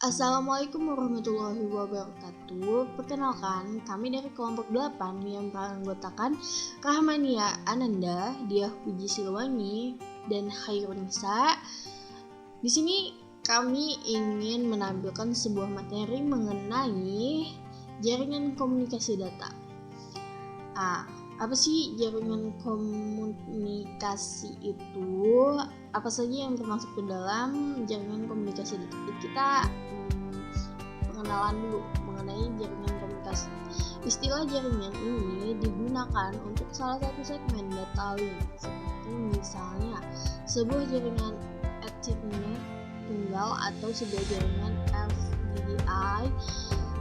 Assalamualaikum warahmatullahi wabarakatuh. Perkenalkan, kami dari kelompok 8 yang beranggotakan Rahmania Ananda, Diah Puji Silwangi, dan Khairunisa. Di sini kami ingin menampilkan sebuah materi mengenai jaringan komunikasi data. Apa sih jaringan komunikasi itu? Apa saja yang termasuk ke dalam jaringan komunikasi data? Kita pengenalan dulu mengenai jaringan komunikasi. Istilah jaringan ini digunakan untuk salah satu segmen data link, seperti misalnya sebuah jaringan Ethernet tunggal atau sebuah jaringan FDDI.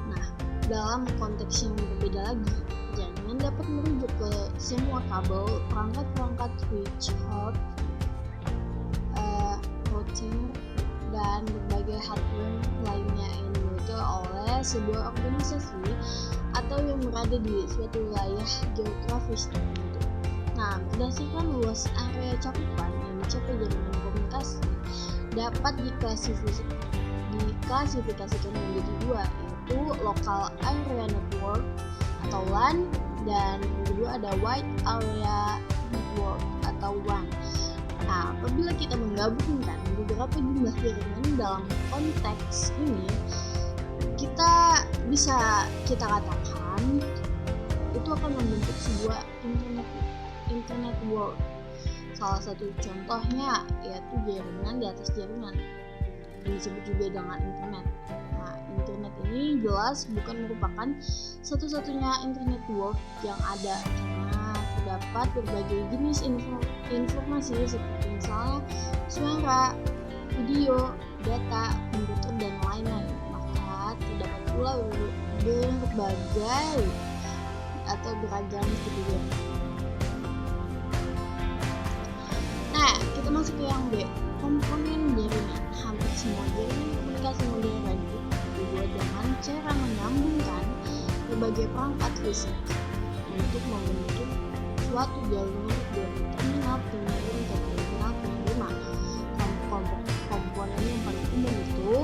Nah, dalam konteks yang berbeda lagi, jaringan dapat merujuk ke semua kabel, perangkat-perangkat switch, hub, router, dan berbagai hardware lainnya yang dimiliki oleh sebuah organisasi atau yang berada di suatu wilayah geografis tertentu. Nah, berdasarkan luas area cakupan yang dicapai jaringan komunikasi dapat diklasifikasikan menjadi dua, yaitu Local Area Network atau LAN, dan yang kedua ada Wide Area Network atau WAN. Nah, apabila kita menggabungkan beberapa jumlah jaringan dalam konteks ini, kita katakan itu akan membentuk sebuah internet world. Salah satu contohnya yaitu jaringan di atas jaringan, yang disebut juga dengan internet. Nah, internet ini jelas bukan merupakan satu-satunya internet world yang ada, karena terdapat berbagai jenis informasi seperti misalnya suara, video, data, komputer, dan lain-lain. Maka terdapat pula berbagai atau beragam video. Nah, kita masuk ke yang B, komponen jaringan. Hampir semua jaringan komunikasi modern dibuat dengan cara menyambungkan berbagai perangkat fisik untuk membentuk suatu jaringan dari terminal pengirim ke terminal penerima. Komponen yang paling umum itu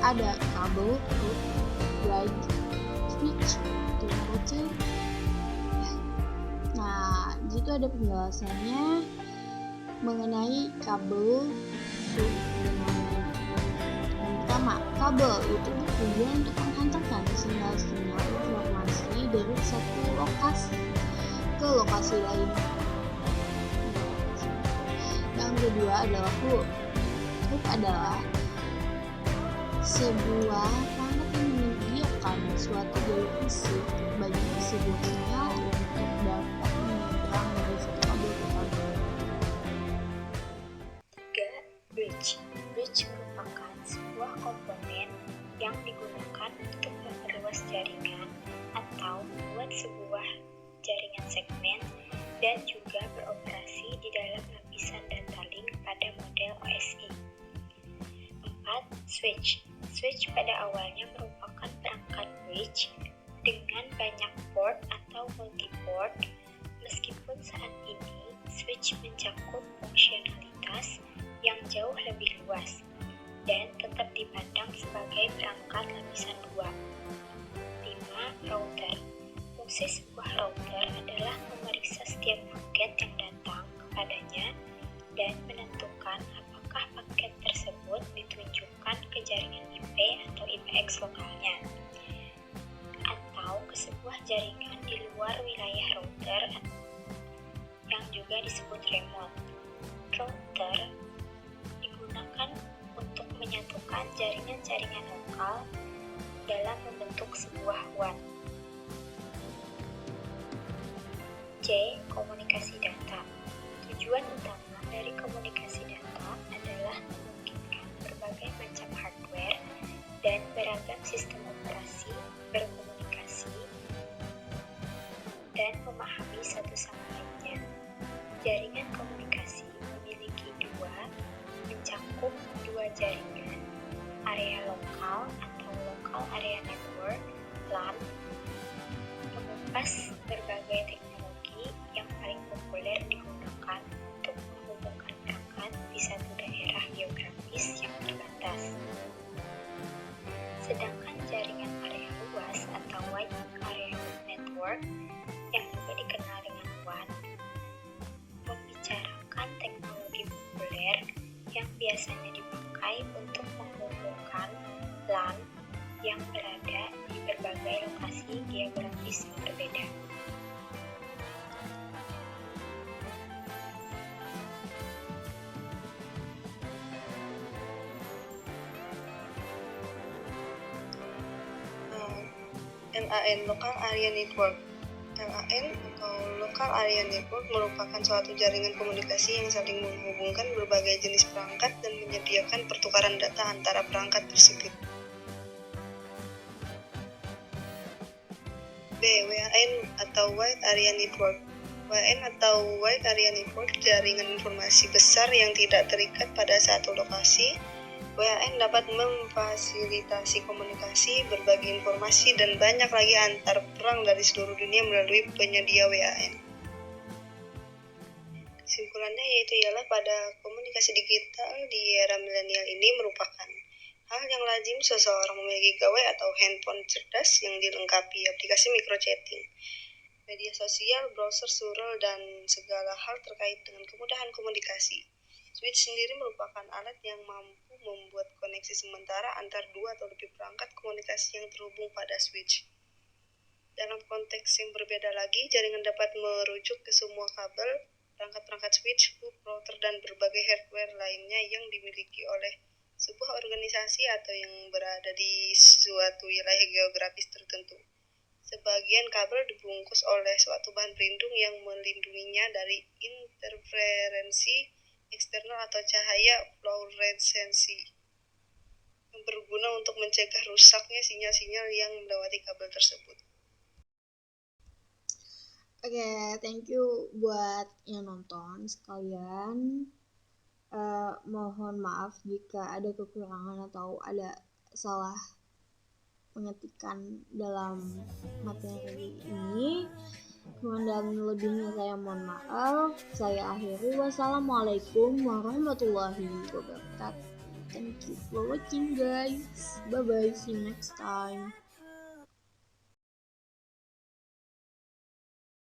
ada kabel, guide, switch, router. Nah, di situ ada penjelasannya mengenai kabel. Yang pertama, kabel itu bertujuan untuk menghantarkan sinyal-sinyal informasi dari satu lokasi ke lokasi lain. Yang kedua adalah hub. Hub adalah sebuah perangkat yang menyediakan suatu jalur fisik bagi sebuah sinyal untuk dapat menyeberang dari satu kabel ke kabel. 3. Bridge merupakan sebuah komponen yang digunakan untuk memperluas jaringan atau membuat sebuah jaringan segmen dan juga beroperasi di dalam lapisan data link pada model OSI. 4. Switch pada awalnya merupakan perangkat bridge dengan banyak port atau multi-port. Meskipun saat ini switch mencakup fungsionalitas yang jauh lebih luas dan tetap dipandang sebagai perangkat lapisan 2. 5. Router. Fungsi sebuah router adalah memeriksa setiap paket yang datang kepadanya dan menentukan apakah paket tersebut ditunjukkan ke jaringan IP atau IPX lokalnya atau ke sebuah jaringan di luar wilayah router yang juga disebut remote. Router digunakan untuk menyatukan jaringan-jaringan lokal dalam membentuk sebuah WAN. C. Komunikasi data. Tujuan utama dari komunikasi data adalah memungkinkan berbagai macam hardware dan beragam sistem operasi berkomunikasi dan memahami satu sama lainnya. Jaringan komunikasi memiliki mencakup dua jaringan, area lokal atau Local Area Network (LAN), mengupas berbagai teknologi yang paling populer digunakan untuk menghubungkan perangkat di satu daerah geografis yang terbatas. yang biasanya dipakai untuk menghubungkan LAN yang berada di berbagai lokasi geografis yang berbeda. LAN Local Area Network. LAN atau Local Area Network merupakan suatu jaringan komunikasi yang saling menghubungkan berbagai jenis perangkat dan menyediakan pertukaran data antara perangkat tersebut. B. WAN atau Wide Area Network. WAN atau Wide Area Network jaringan informasi besar yang tidak terikat pada satu lokasi. WAN dapat memfasilitasi komunikasi, berbagi informasi, dan banyak lagi antar perang dari seluruh dunia melalui penyedia WAN. Kesimpulannya ialah pada komunikasi digital di era milenial ini merupakan hal yang lazim seseorang memiliki gawai atau handphone cerdas yang dilengkapi aplikasi microchatting, media sosial, browser, surel, dan segala hal terkait dengan kemudahan komunikasi. Switch sendiri merupakan alat yang mampu membuat koneksi sementara antar dua atau lebih perangkat komunikasi yang terhubung pada switch. Dalam konteks yang berbeda lagi, jaringan dapat merujuk ke semua kabel, perangkat-perangkat switch, hub, router, dan berbagai hardware lainnya yang dimiliki oleh sebuah organisasi atau yang berada di suatu wilayah geografis tertentu. Sebagian kabel dibungkus oleh suatu bahan pelindung yang melindunginya dari interferensi eksternal atau cahaya fluoresensi yang berguna untuk mencegah rusaknya sinyal-sinyal yang melewati kabel tersebut. Oke, thank you buat yang nonton sekalian. Mohon maaf jika ada kekurangan atau ada salah pengetikan dalam materi ini. Kurang dan lebihnya saya mohon maaf. Saya akhiri. Wassalamualaikum warahmatullahi wabarakatuh. Thank you for watching guys. Bye bye. See you next time.